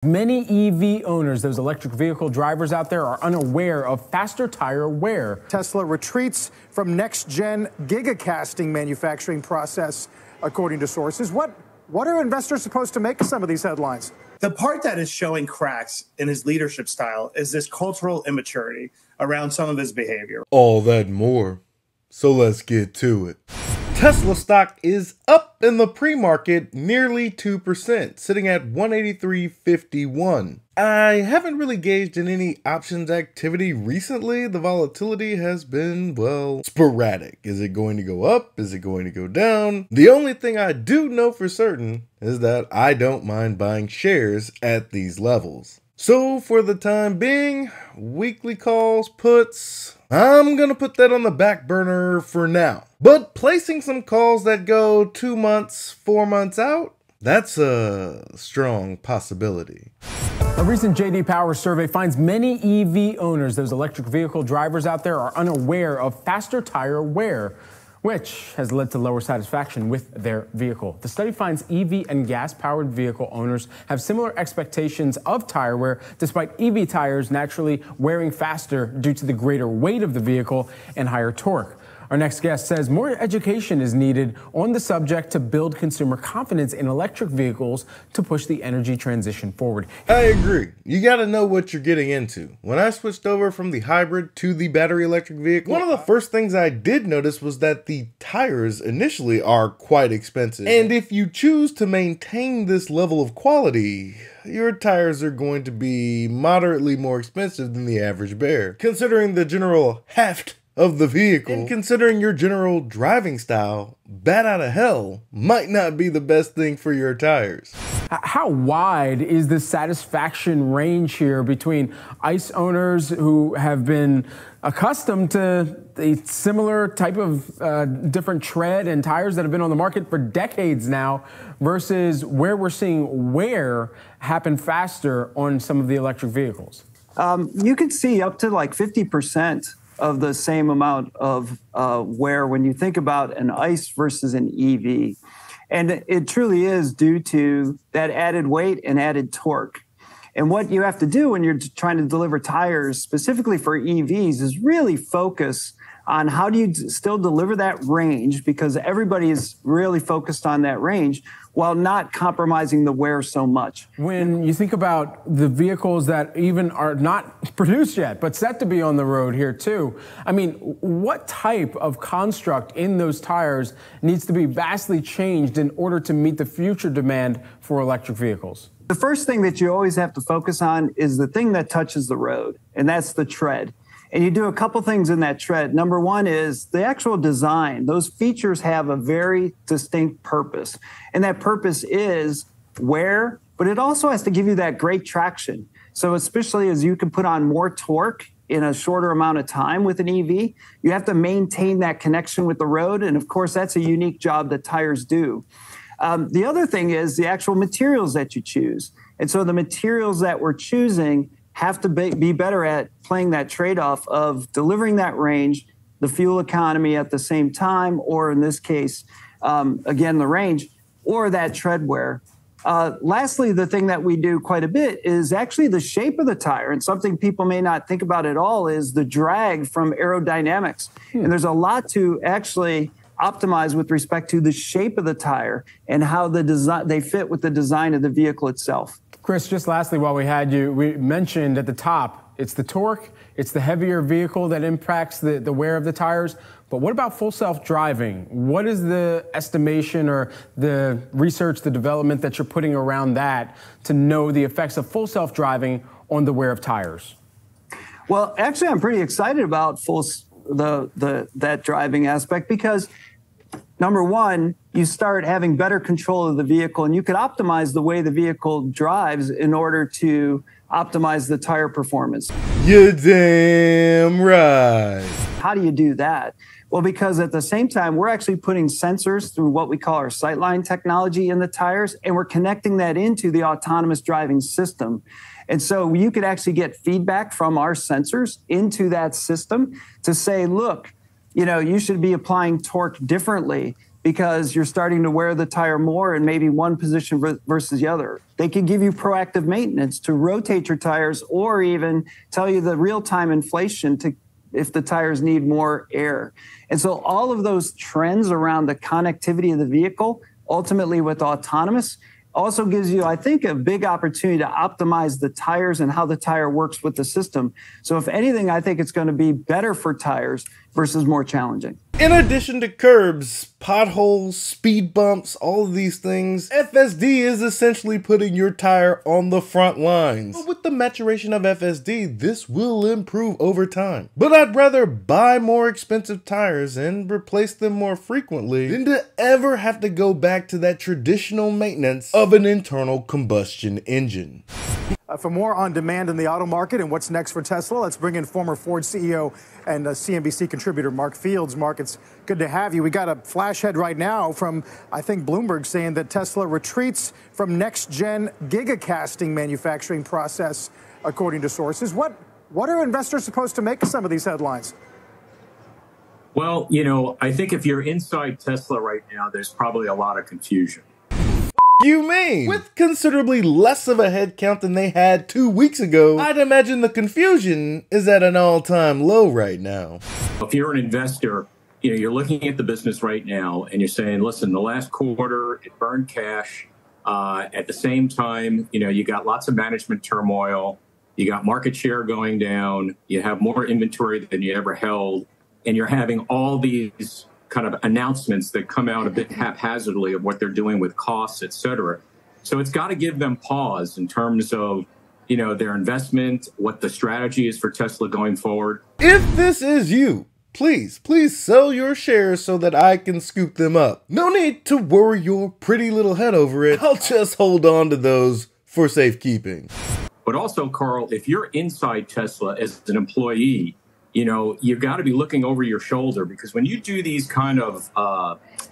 Many EV owners, those electric vehicle drivers out there, are unaware of faster tire wear. Tesla retreats from next-gen gigacasting manufacturing process, according to sources. What are investors supposed to make of some of these headlines? The part that is showing cracks in his leadership style is this cultural immaturity around some of his behavior. All that and more. So let's get to it. Tesla stock is up in the pre-market nearly 2%, sitting at 183.51. I haven't really gauged in any options activity recently. The volatility has been, well, sporadic. Is it going to go up? Is it going to go down? The only thing I do know for certain is that I don't mind buying shares at these levels. So for the time being, weekly calls, puts, I'm gonna put that on the back burner for now. But placing some calls that go 2 months, 4 months out, that's a strong possibility. A recent J.D. Power survey finds many EV owners, those electric vehicle drivers out there, are unaware of faster tire wear, which has led to lower satisfaction with their vehicle. The study finds EV and gas-powered vehicle owners have similar expectations of tire wear, despite EV tires naturally wearing faster due to the greater weight of the vehicle and higher torque. Our next guest says more education is needed on the subject to build consumer confidence in electric vehicles to push the energy transition forward. I agree. You gotta know what you're getting into. When I switched over from the hybrid to the battery electric vehicle, one of the first things I did notice was that the tires initially are quite expensive. And if you choose to maintain this level of quality, your tires are going to be moderately more expensive than the average bear, considering the general heft of the vehicle, and considering your general driving style, bat out of hell might not be the best thing for your tires. How wide is the satisfaction range here between ICE owners who have been accustomed to a similar type of different tread and tires that have been on the market for decades now versus where we're seeing wear happen faster on some of the electric vehicles? You could see up to like 50% of the same amount of wear when you think about an ICE versus an EV. And it truly is due to that added weight and added torque. And what you have to do when you're trying to deliver tires specifically for EVs is really focus on how do you still deliver that range, because everybody is really focused on that range while not compromising the wear so much. When you think about the vehicles that even are not produced yet, but set to be on the road here too, I mean, what type of construct in those tires needs to be vastly changed in order to meet the future demand for electric vehicles? The first thing that you always have to focus on is the thing that touches the road, and that's the tread. And you do a couple things in that tread. Number one is the actual design. Those features have a very distinct purpose. And that purpose is wear, but it also has to give you that great traction. So especially as you can put on more torque in a shorter amount of time with an EV, you have to maintain that connection with the road. And of course, that's a unique job that tires do. The other thing is the actual materials that you choose. And so the materials that we're choosing have to be better at playing that trade-off of delivering that range, the fuel economy at the same time, or in this case, again, the range, or that tread wear. Lastly, the thing that we do quite a bit is actually the shape of the tire. And something people may not think about at all is the drag from aerodynamics. And there's a lot to actually optimize with respect to the shape of the tire and how they fit with the design of the vehicle itself. Chris, just lastly, while we had you, we mentioned at the top, it's the torque, it's the heavier vehicle that impacts the wear of the tires. But what about full self-driving? What is the estimation or the research, the development that you're putting around that to know the effects of full self-driving on the wear of tires? Well, actually, I'm pretty excited about that driving aspect because number one, you start having better control of the vehicle, and you could optimize the way the vehicle drives in order to optimize the tire performance. You're damn right. How do you do that? Well, because at the same time, we're actually putting sensors through what we call our sightline technology in the tires, and we're connecting that into the autonomous driving system. And so you could actually get feedback from our sensors into that system to say, look, you should be applying torque differently because you're starting to wear the tire more in maybe one position versus the other. They can give you proactive maintenance to rotate your tires or even tell you the real-time inflation to if the tires need more air. And so all of those trends around the connectivity of the vehicle, ultimately with autonomous, also gives you, I think, a big opportunity to optimize the tires and how the tire works with the system. So if anything, I think it's going to be better for tires versus more challenging. In addition to curbs, potholes, speed bumps, all of these things, FSD is essentially putting your tire on the front lines. But with the maturation of FSD, this will improve over time. But I'd rather buy more expensive tires and replace them more frequently than to ever have to go back to that traditional maintenance of an internal combustion engine. For more on demand in the auto market and what's next for Tesla, let's bring in former Ford CEO and CNBC contributor Mark Fields. Mark, it's good to have you. We got a flash head right now from, I think, Bloomberg saying that Tesla retreats from next-gen gigacasting manufacturing process, according to sources. What are investors supposed to make of some of these headlines? Well, you know, I think if you're inside Tesla right now, there's probably a lot of confusion. You mean? With considerably less of a headcount than they had 2 weeks ago, I'd imagine the confusion is at an all-time low right now. If you're an investor, you know, you're looking at the business right now and you're saying, listen, the last quarter, it burned cash. At the same time, you know, you got lots of management turmoil. You got market share going down. You have more inventory than you ever held. And you're having all these kind of announcements that come out a bit haphazardly of what they're doing with costs, et cetera. So it's got to give them pause in terms of, you know, their investment, what the strategy is for Tesla going forward. If this is you, please sell your shares so that I can scoop them up. No need to worry your pretty little head over it. I'll just hold on to those for safekeeping. But also, Carl, if you're inside Tesla as an employee, you know, you've got to be looking over your shoulder, because when you do these kind of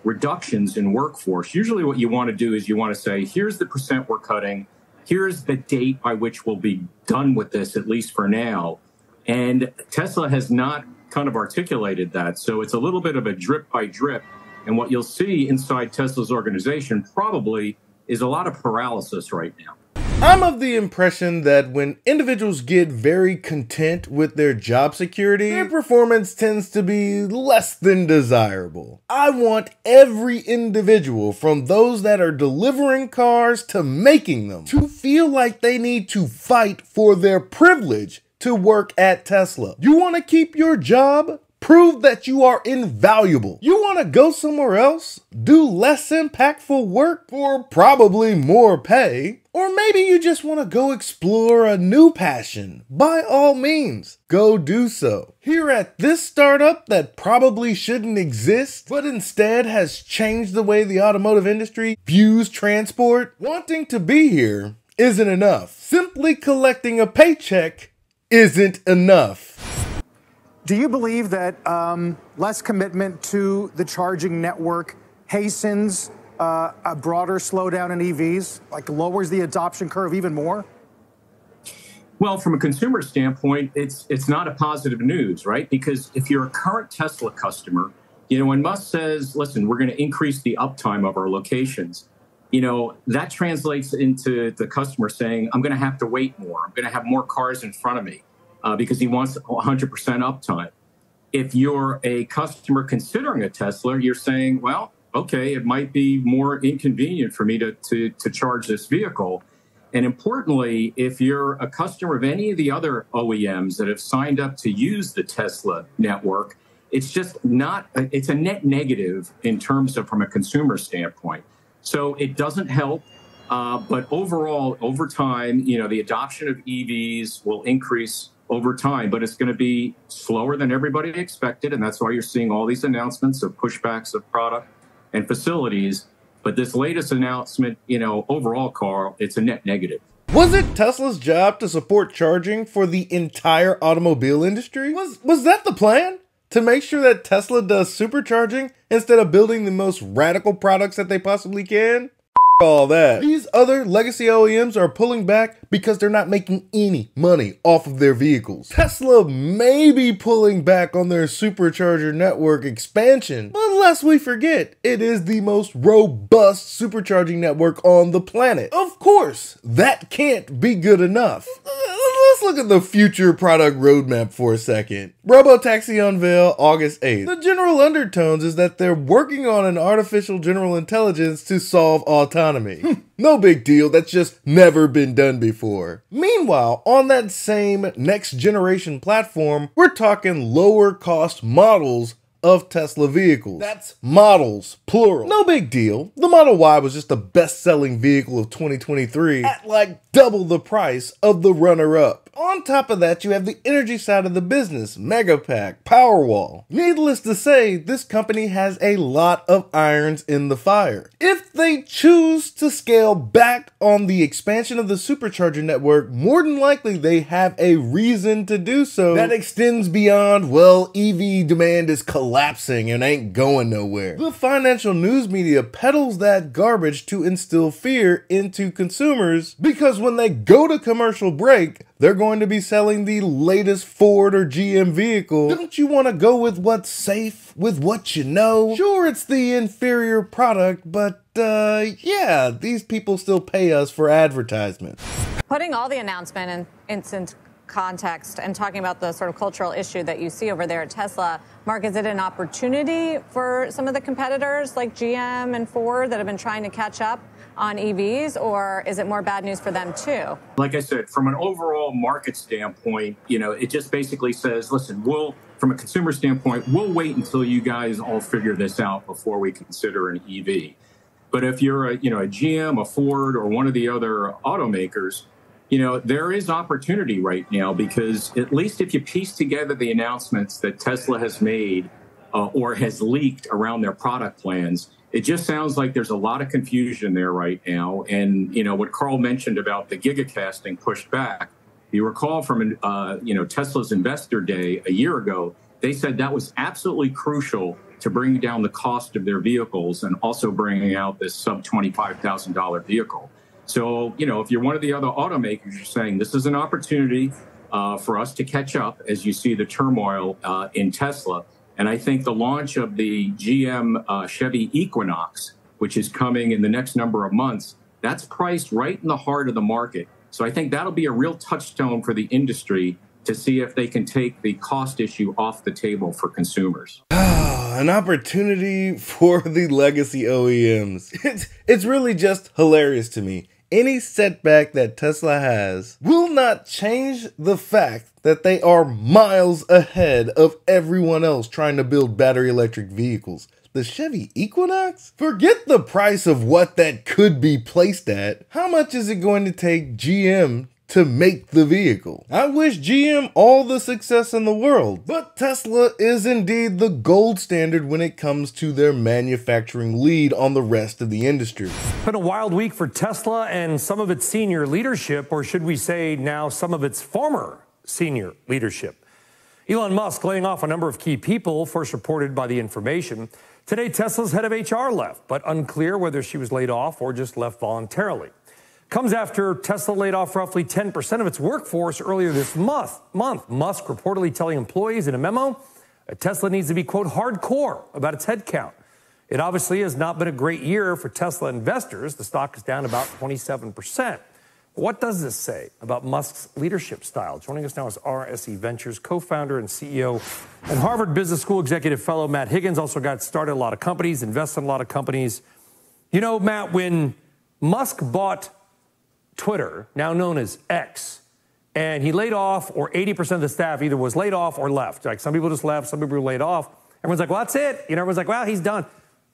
reductions in workforce, usually what you want to do is you want to say, here's the percent we're cutting. Here's the date by which we'll be done with this, at least for now. And Tesla has not kind of articulated that. So it's a little bit of a drip by drip. And what you'll see inside Tesla's organization probably is a lot of paralysis right now. I'm of the impression that when individuals get very content with their job security, their performance tends to be less than desirable. I want every individual, from those that are delivering cars to making them, to feel like they need to fight for their privilege to work at Tesla. You want to keep your job? Prove that you are invaluable. You want to go somewhere else? Do less impactful work for probably more pay? Or maybe you just want to go explore a new passion. By all means, go do so. Here at this startup that probably shouldn't exist, but instead has changed the way the automotive industry views transport, wanting to be here isn't enough. Simply collecting a paycheck isn't enough. Do you believe that less commitment to the charging network hastens a broader slowdown in EVs, like lowers the adoption curve even more? Well, from a consumer standpoint, it's not a positive news, right? Because if you're a current Tesla customer, you know, when Musk says, listen, we're going to increase the uptime of our locations, you know, that translates into the customer saying, I'm going to have to wait more. I'm going to have more cars in front of me. Because he wants 100% uptime. If you're a customer considering a Tesla, you're saying, well, okay, it might be more inconvenient for me to charge this vehicle. And importantly, if you're a customer of any of the other OEMs that have signed up to use the Tesla network, it's just not, it's a net negative in terms of from a consumer standpoint. So it doesn't help. But overall, over time, you know, the adoption of EVs will increase over time, but it's going to be slower than everybody expected. And that's why you're seeing all these announcements of pushbacks of product and facilities. But this latest announcement, you know, overall, Carl, it's a net negative. Was it Tesla's job to support charging for the entire automobile industry? Was that the plan? To make sure that Tesla does supercharging instead of building the most radical products that they possibly can? all that. These other legacy OEMs are pulling back because they're not making any money off of their vehicles. Tesla may be pulling back on their supercharger network expansion, but lest we forget, it is the most robust supercharging network on the planet. Of course, that can't be good enough. Let's look at the future product roadmap for a second. Robotaxi unveil August 8th. The general undertones is that they're working on an artificial general intelligence to solve autonomy. No big deal, that's just never been done before. Meanwhile, on that same next generation platform, we're talking lower cost models of Tesla vehicles. That's models, plural. No big deal. The Model Y was just the best-selling vehicle of 2023 at like double the price of the runner-up. On top of that, you have the energy side of the business, Megapack, Powerwall. Needless to say, this company has a lot of irons in the fire. If they choose to scale back on the expansion of the supercharger network, more than likely they have a reason to do so that extends beyond, well, EV demand is collapsing and ain't going nowhere. The financial news media peddles that garbage to instill fear into consumers because when they go to commercial break, they're going to be selling the latest Ford or GM vehicle. Don't you want to go with what's safe, with what you know? Sure, it's the inferior product, but yeah, these people still pay us for advertisement. Putting all the announcement in instant context and talking about the sort of cultural issue that you see over there at Tesla, Mark, is it an opportunity for some of the competitors like GM and Ford that have been trying to catch up on EVs, or is it more bad news for them too? Like I said, from an overall market standpoint, it just basically says, listen, from a consumer standpoint, we'll wait until you guys all figure this out before we consider an EV. But if you're a GM, a Ford, or one of the other automakers, there is opportunity right now, because at least if you piece together the announcements that Tesla has made or has leaked around their product plans, it just sounds like there's a lot of confusion there right now. And, what Carl mentioned about the gigacasting pushed back, you recall from, Tesla's investor day a year ago, they said that was absolutely crucial to bring down the cost of their vehicles and also bringing out this sub $25,000 vehicle. So, if you're one of the other automakers, you're saying this is an opportunity for us to catch up as you see the turmoil in Tesla. And I think the launch of the GM Chevy Equinox, which is coming in the next number of months, that's priced right in the heart of the market. So I think that'll be a real touchstone for the industry to see if they can take the cost issue off the table for consumers. An opportunity for the legacy OEMs. It's really just hilarious to me. Any setback that Tesla has will not change the fact that they are miles ahead of everyone else trying to build battery electric vehicles. The Chevy Equinox? Forget the price of what that could be placed at. How much is it going to take GM to make the vehicle? I wish GM all the success in the world, but Tesla is indeed the gold standard when it comes to their manufacturing lead on the rest of the industry. Been a wild week for Tesla and some of its senior leadership, or should we say now some of its former senior leadership. Elon Musk laying off a number of key people, first reported by The Information. Today, Tesla's head of HR left, but unclear whether she was laid off or just left voluntarily. Comes after Tesla laid off roughly 10% of its workforce earlier this month. Musk reportedly telling employees in a memo that Tesla needs to be, quote, hardcore about its headcount. It obviously has not been a great year for Tesla investors. The stock is down about 27%. What does this say about Musk's leadership style? Joining us now is RSE Ventures co-founder and CEO and Harvard Business School executive fellow Matt Higgins. Also got started a lot of companies, invested in a lot of companies. Matt, when Musk bought Twitter, now known as X, and he laid off, or 80% of the staff either was laid off or left. Like some people just left, some people were laid off. Everyone's like, well, that's it. Everyone's like, well, he's done.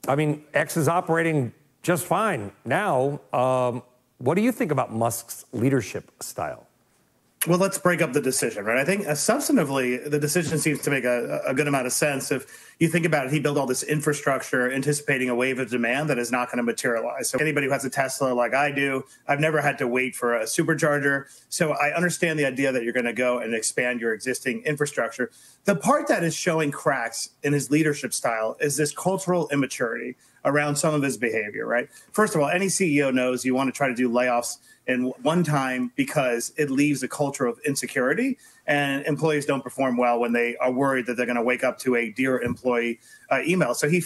I mean, X is operating just fine now. What do you think about Musk's leadership style? Well, let's break up the decision, right? I think substantively, the decision seems to make a good amount of sense. If you think about it, he built all this infrastructure anticipating a wave of demand that is not going to materialize. So anybody who has a Tesla like I do, I've never had to wait for a supercharger. So I understand the idea that you're going to go and expand your existing infrastructure. The part that is showing cracks in his leadership style is this cultural immaturity around some of his behavior, right? First of all, any CEO knows you want to try to do layoffs in one time because it leaves a culture of insecurity, and employees don't perform well when they are worried that they're going to wake up to a dear employee email. So he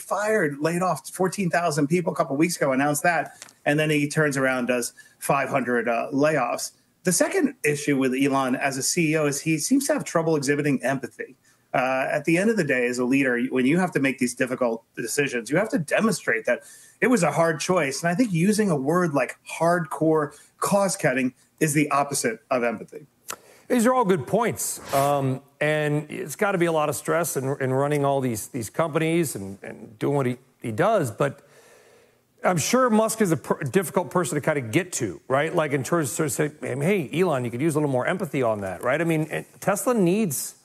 laid off 14,000 people a couple of weeks ago, announced that, and then he turns around, does 500 layoffs. The second issue with Elon as a CEO is he seems to have trouble exhibiting empathy. At the end of the day, as a leader, when you have to make these difficult decisions, you have to demonstrate that it was a hard choice. And I think using a word like hardcore cost cutting is the opposite of empathy. These are all good points. And it's got to be a lot of stress in running all these companies and doing what he does. But I'm sure Musk is a difficult person to kind of get to, right? Like in terms of sort of say, hey, Elon, you could use a little more empathy on that, right? I mean, Tesla needs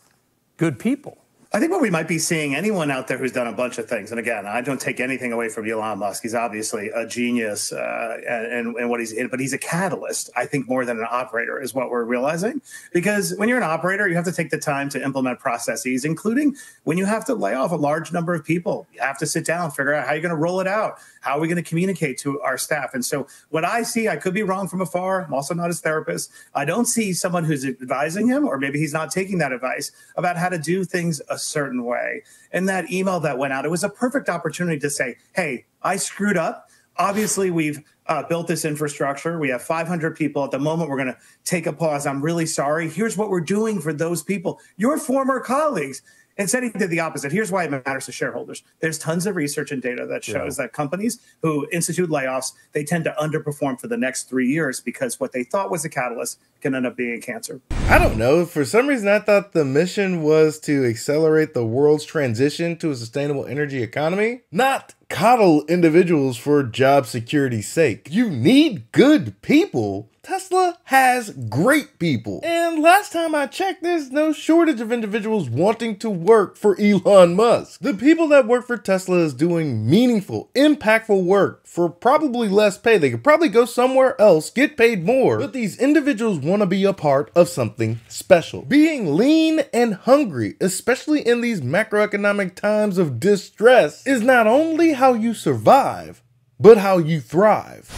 good people. I think what we might be seeing, anyone out there who's done a bunch of things, and again, I don't take anything away from Elon Musk. He's obviously a genius and what he's in, but he's a catalyst, I think, more than an operator is what we're realizing. Because when you're an operator, you have to take the time to implement processes, including when you have to lay off a large number of people. You have to sit down, figure out how you're going to roll it out. How are we going to communicate to our staff? And so what I see, I could be wrong from afar. I'm also not his therapist. I don't see someone who's advising him, or maybe he's not taking that advice about how to do things a certain way. And that email that went out, it was a perfect opportunity to say, hey, I screwed up. Obviously, we've built this infrastructure. We have 500 people. At the moment, we're going to take a pause. I'm really sorry. Here's what we're doing for those people, your former colleagues. Instead, he did the opposite. Here's why it matters to shareholders. There's tons of research and data that shows that companies who institute layoffs, they tend to underperform for the next 3 years because what they thought was a catalyst can end up being cancer. I don't know. For some reason, I thought the mission was to accelerate the world's transition to a sustainable energy economy, not coddle individuals for job security's sake. You need good people. Tesla has great people. And last time I checked, there's no shortage of individuals wanting to work for Elon Musk. The people that work for Tesla is doing meaningful, impactful work for probably less pay. They could probably go somewhere else, get paid more. But these individuals want to be a part of something special. Being lean and hungry, especially in these macroeconomic times of distress, is not only how you survive, but how you thrive.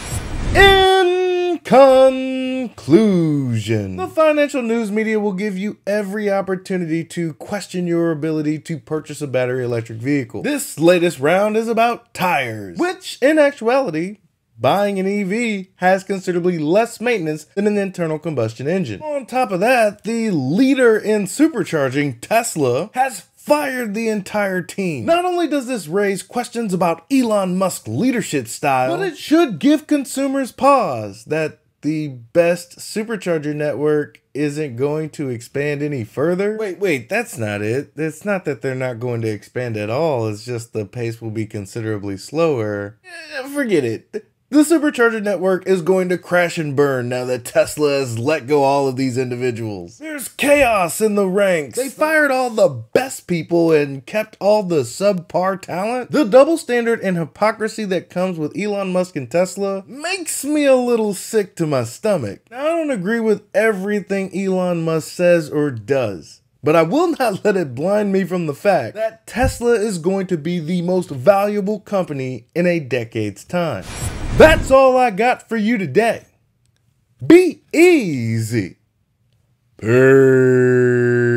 In conclusion, the financial news media will give you every opportunity to question your ability to purchase a battery electric vehicle. This latest round is about tires, which in actuality, buying an EV has considerably less maintenance than an internal combustion engine. On top of that, the leader in supercharging, Tesla, has fired the entire team. Not only does this raise questions about Elon Musk's leadership style, but it should give consumers pause that the best supercharger network isn't going to expand any further. Wait, that's not it. It's not that they're not going to expand at all. It's just the pace will be considerably slower. Forget it. The supercharger network is going to crash and burn now that Tesla has let go all of these individuals. There's chaos in the ranks. They fired all the best people and kept all the subpar talent. The double standard and hypocrisy that comes with Elon Musk and Tesla makes me a little sick to my stomach. Now, I don't agree with everything Elon Musk says or does, but I will not let it blind me from the fact that Tesla is going to be the most valuable company in a decade's time. That's all I got for you today. Be easy. Peace.